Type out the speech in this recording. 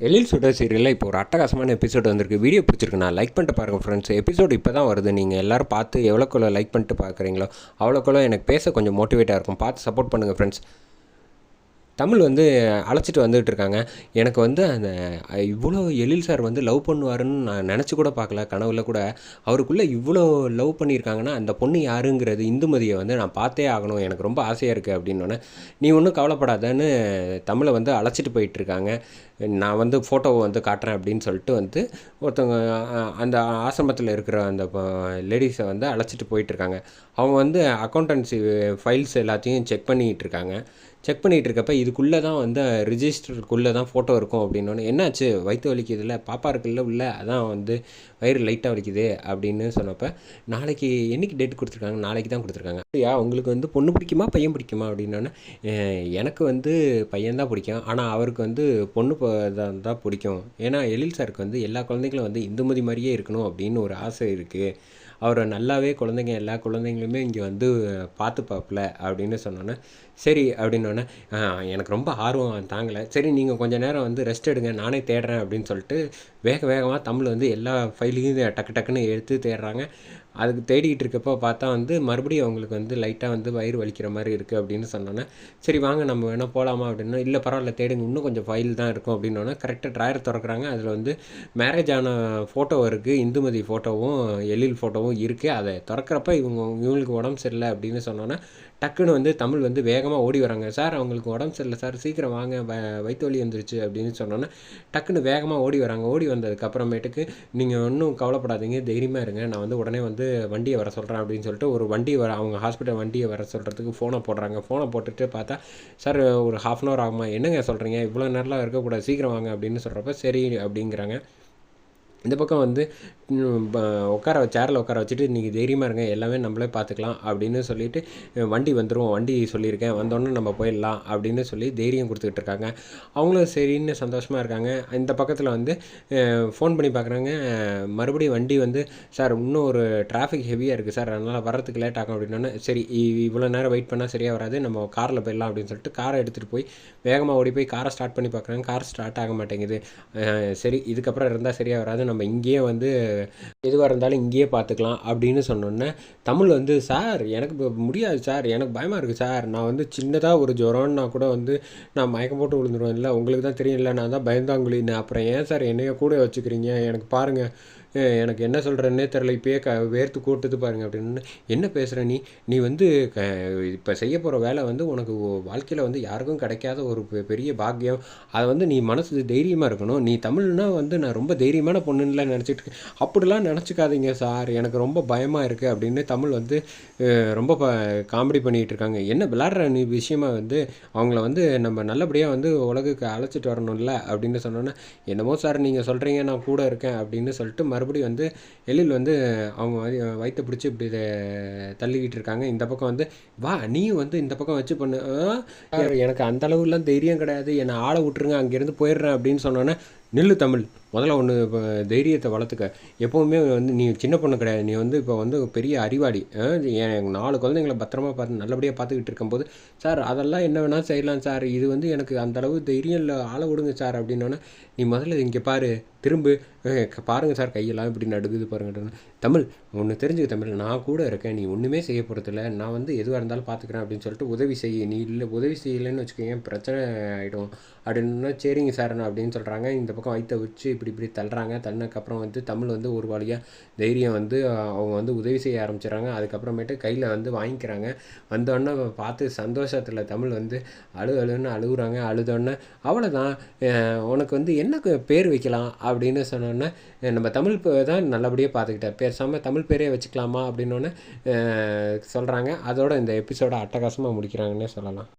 எழில் சுடர் சீரியலில் இப்போ ஒரு அட்டகாசமான எபிசோடு வந்திருக்கு. வீடியோ பிடிச்சிருக்கு, லைக் பண்ணிட்டு பாருங்கள் ஃப்ரெண்ட்ஸ். எபிசோடு இப்போ தான் வருது. நீங்கள் எல்லோரும் பார்த்து எவ்வளோக்குள்ள லைக் பண்ணிட்டு பார்க்குறீங்களோ அவ்வளோக்குள்ள எனக்கு பேச கொஞ்சம் மோட்டிவேட்டாக இருக்கும். பார்த்து சப்போர்ட் பண்ணுங்கள் ஃப்ரெண்ட்ஸ். தமிழ் வந்து அழைச்சிட்டு வந்துகிட்டு இருக்காங்க. எனக்கு வந்து அந்த இவ்வளோ எழில் சார் வந்து லவ் பண்ணுவாருன்னு நான் நினச்சி கூட பார்க்கல. கனவுல கூட அவருக்குள்ளே இவ்வளோ லவ் பண்ணியிருக்காங்கன்னா அந்த பொண்ணு யாருங்கிறது இந்துமதியை வந்து நான் பார்த்தே ஆகணும், எனக்கு ரொம்ப ஆசையாக இருக்குது அப்படின்னோடனே, நீ ஒன்றும் கவலைப்படாதன்னு தமிழை வந்து அழைச்சிட்டு போயிட்டுருக்காங்க. நான் வந்து ஃபோட்டோவை வந்து காட்டுறேன் அப்படின்னு சொல்லிட்டு வந்து ஒருத்தவங்க அந்த ஆசிரமத்தில் இருக்கிற அந்த லேடிஸை வந்து அழைச்சிட்டு போயிட்டுருக்காங்க. அவங்க வந்து அக்கௌண்டன்சி ஃபைல்ஸ் எல்லாத்தையும் செக் பண்ணிகிட்டு இருக்காங்க. செக் பண்ணிகிட்டு இருக்கப்ப இதுக்குள்ளே தான் வந்து ரிஜிஸ்டருக்குள்ளே தான் ஃபோட்டோ இருக்கும் அப்படின்னோடனே, என்னாச்சு வயிற்று வலிக்குதுல்ல, பாப்பா இருக்குல்ல உள்ள, அதான் வந்து வயிறு லைட்டாக வலிக்குது அப்படின்னு சொன்னப்போ, நாளைக்கு என்றைக்கு டேட் கொடுத்துருக்காங்க, நாளைக்கு தான் கொடுத்துருக்காங்க. ஐயா உங்களுக்கு வந்து பொண்ணு பிடிக்குமா பையன் பிடிக்குமா அப்படின்னோடனே, எனக்கு வந்து பையன்தான் பிடிக்கும், ஆனால் அவருக்கு வந்து பொண்ணு தான் பிடிக்கும். ஏன்னா எழில் சாருக்கு வந்து எல்லா குழந்தைங்களும் வந்து இந்துமதி மாதிரியே இருக்கணும் அப்படின்னு ஒரு ஆசை இருக்குது. அவரை நல்லாவே குழந்தைங்க எல்லா குழந்தைங்களுமே இங்கே வந்து பார்த்துப்பாப்புல அப்படின்னு சொன்னோன்னே, சரி அப்படின்னோடனே, எனக்கு ரொம்ப ஆர்வம் தாங்கலை, சரி நீங்கள் கொஞ்சம் நேரம் வந்து ரெஸ்ட் எடுங்க, நானே தேடுறேன் அப்படின்னு சொல்லிட்டு வேகமாக தமிழ் வந்து எல்லா ஃபைலையும் டக்கு டக்குன்னு எடுத்து தேடுறாங்க. அதுக்கு தேடிக்கிட்டு இருக்கப்போ பார்த்தா வந்து மறுபடியும் அவங்களுக்கு வந்து லைட்டாக வந்து வயிறு வலிக்கிற மாதிரி இருக்குது அப்படின்னு சொன்னோன்னே, சரி வாங்க நம்ம வேணால் போகலாமா அப்படின்னா, இல்லை பரவாயில்ல தேடுங்க, இன்னும் கொஞ்சம் ஃபைல் தான் இருக்கும் அப்படின்னோடனே கரெக்டாக ட்ராயர் திறக்கிறாங்க. அதில் வந்து மேரேஜ் ஆன ஃபோட்டோ இருக்குது, இந்துமதி ஃபோட்டோவும் எழில் ஃபோட்டோவும் இருக்குது. அதை திறக்கிறப்ப இவங்களுக்கு உடம்பு சரியில்லை அப்படின்னு சொன்னோன்னே, டக்குன்னு வந்து தமிழ் வந்து வேகமாக ஓடி வராங்க. சார் அவங்களுக்கு உடம்பு சரியில்லை சார், சீக்கிரம் வாங்க, வயிற்று வலி வந்துருச்சு அப்படின்னு சொன்னோன்னே டக்குன்னு வேகமாக ஓடி வராங்க. ஓடி வந்ததுக்கப்புறமேட்டுக்கு, நீங்கள் ஒன்றும் கவலைப்படாதீங்க, தைரியமாக இருங்க, நான் வந்து உடனே வந்து வண்டியை வர சொல்கிறேன் அப்படின்னு சொல்லிட்டு ஒரு வண்டி அவங்க ஹாஸ்பிட்டல் வண்டியை வர சொல்கிறதுக்கு ஃபோனை போடுறாங்க. ஃபோனை போட்டுட்டு பார்த்தா, சார் ஒரு 1/2 hour ஆகுமா, என்னங்க சொல்கிறீங்க, இவ்வளோ நேரம்லாம் இருக்கக்கூடாது, சீக்கிரம் வாங்க அப்படின்னு சொல்கிறப்ப சரி அப்படிங்கிறாங்க. இந்த பக்கம் வந்து சேரில் உட்கார வச்சுட்டு, நீங்கள் தைரியமாக இருங்க, எல்லாமே நம்மளே பார்த்துக்கலாம் அப்படின்னு சொல்லிட்டு, வண்டி வந்துடும், வண்டி சொல்லியிருக்கேன், வந்தோடனே நம்ம போயிடலாம் அப்படின்னு சொல்லி தைரியம் கொடுத்துக்கிட்டு இருக்காங்க. அவங்களும் சரின்னு சந்தோஷமாக இருக்காங்க. இந்த பக்கத்தில் வந்து ஃபோன் பண்ணி பார்க்குறாங்க. மறுபடியும் வண்டி வந்து, சார் இன்னும் ஒரு டிராஃபிக் ஹெவியாக இருக்குது சார், அதனால் வர்றதுக்கு லேட் ஆகும் அப்படின்னோடனே, சரி இவ்வளோ நேரம் வெயிட் பண்ணால் சரியாக வராது, நம்ம காரில் போயிடலாம் அப்படின்னு சொல்லிட்டு காரை எடுத்துகிட்டு போய் வேகமாக ஓடி போய் காரை ஸ்டார்ட் பண்ணி பார்க்குறாங்க. கார் ஸ்டார்ட் ஆக மாட்டேங்குது. சரி இதுக்கப்புறம் இருந்தால் சரியாக வராது, நம்ம இங்கேயே வந்து எதுவாக இருந்தாலும் இங்கேயே பார்த்துக்கலாம் அப்படின்னு சொன்னோன்னே, தமிழ் வந்து, சார் எனக்கு முடியாது சார், எனக்கு பயமாக இருக்குது சார், நான் வந்து சின்னதாக ஒரு ஜுரம்னா கூட வந்து நான் மயக்கம் போட்டு விழுந்துருவேன், இல்லை உங்களுக்கு தான் தெரியும், இல்லை நான் தான் பயந்தாங்குழின்னு, அப்புறம் ஏன் சார் என்னைய கூட வச்சுக்கிறீங்க, எனக்கு பாருங்கள் எனக்கு என்ன சொல்கிறேன்னே தெரில, இப்போயே வேர்த்து கூட்டுது பாருங்கள் அப்படின்னு. என்ன பேசுகிற நீ வந்து இப்போ செய்ய போகிற வேலை வந்து உனக்கு வாழ்க்கையில் வந்து யாருக்கும் கிடைக்காத ஒரு பெரிய பாக்கியம், அதை வந்து நீ மனசு தைரியமாக இருக்கணும், நீ தமிழ்னா வந்து நான் ரொம்ப தைரியமான பொண்ணுன்னுலாம் நினச்சிட்டு இருக்கேன், அப்படிலாம் நினச்சிக்காதீங்க சார், எனக்கு ரொம்ப பயமாக இருக்குது அப்படின்னு தமிழ் வந்து ரொம்ப காமெடி பண்ணிகிட்டு இருக்காங்க. என்ன விளாட்ற நீ விஷயமா வந்து அவங்கள வந்து நம்ம நல்லபடியாக வந்து உலகுக்கு அழைச்சிட்டு வரணும்ல அப்படின்னு சொன்னோன்னே, என்னமோ சார் நீங்கள் சொல்கிறீங்க, நான் கூட இருக்கேன் அப்படின்னு சொல்லிட்டு மறுபடியும் வந்து எழில் வந்து அவங்க வயிற்றை பிடிச்சி இப்படி தள்ளிக்கிட்டு இருக்காங்க. இந்த பக்கம் வந்து, வா நீயும் வந்து இந்த பக்கம் வச்சு பண்ணு, எனக்கு அந்த அளவுலாம் தைரியம் கிடையாது, என்னை ஆளை விட்டுருங்க, அங்கேருந்து போயிடுறேன் அப்படின்னு சொன்னோன்னே, நில்லு தமிழ், முதல்ல ஒன்று இப்போ தைரியத்தை வளர்த்துக்க, எப்போவுமே வந்து நீ சின்ன பொண்ணு கிடையாது, நீ வந்து இப்போ வந்து பெரிய அறிவாளி, என் 4 குழந்தைங்கள பத்திரமா பார்த்து நல்லபடியாக பார்த்துக்கிட்டு இருக்கும்போது, சார் அதெல்லாம் என்ன வேணால் செய்யலாம் சார், இது வந்து எனக்கு அந்தளவு தைரியம் இல்லை, ஆளை விடுங்க சார் அப்படின்னோடனே, நீ முதல்ல இங்கே பாரு, திரும்பு பாருங்கள் சார், கையெல்லாம் இப்படி நடுக்குது பாருங்க. தமிழ் ஒன்று தெரிஞ்சுக்க தமிழ், நான் கூட இருக்கேன், நீ ஒன்றுமே செய்ய போகிறதில்ல, நான் வந்து எதுவாக இருந்தாலும் பார்த்துக்கிறேன் அப்படின்னு சொல்லிட்டு உதவி செய்ய, நீ இல்லை உதவி செய்யலைன்னு வச்சுக்கோங்க பிரச்சனை ஆகிடும் அப்படின்னா, சரிங்க சார் அப்படின்னு சொல்கிறாங்க. இந்த பக்கம் வயிற்ற வச்சு இப்படி தள்ளுறாங்க. தள்ளினதுக்கப்புறம் வந்து தமிழ் வந்து ஒரு வழியாக தைரியம் வந்து அவங்க வந்து உதவி செய்ய ஆரம்பிச்சிடறாங்க. அதுக்கப்புறமேட்டு கையில் வந்து வாங்கிக்கிறாங்க. வந்தோடனே பார்த்து சந்தோஷத்தில் தமிழ் வந்து அழுன்னு அழுகுறாங்க. அழுதோடனே, அவ்வளோதான், உனக்கு வந்து என்ன பேர் வைக்கலாம் அப்படின்னு சொன்னோன்னே, நம்ம தமிழ் தான் நல்லபடியாக பார்த்துக்கிட்டேன், பேசாமல் தமிழ் பேரே வச்சுக்கலாமா அப்படின்னோடனே சொல்கிறாங்க. அதோட இந்த எபிசோட அட்டகாசமாக முடிக்கிறாங்கன்னே சொல்லலாம்.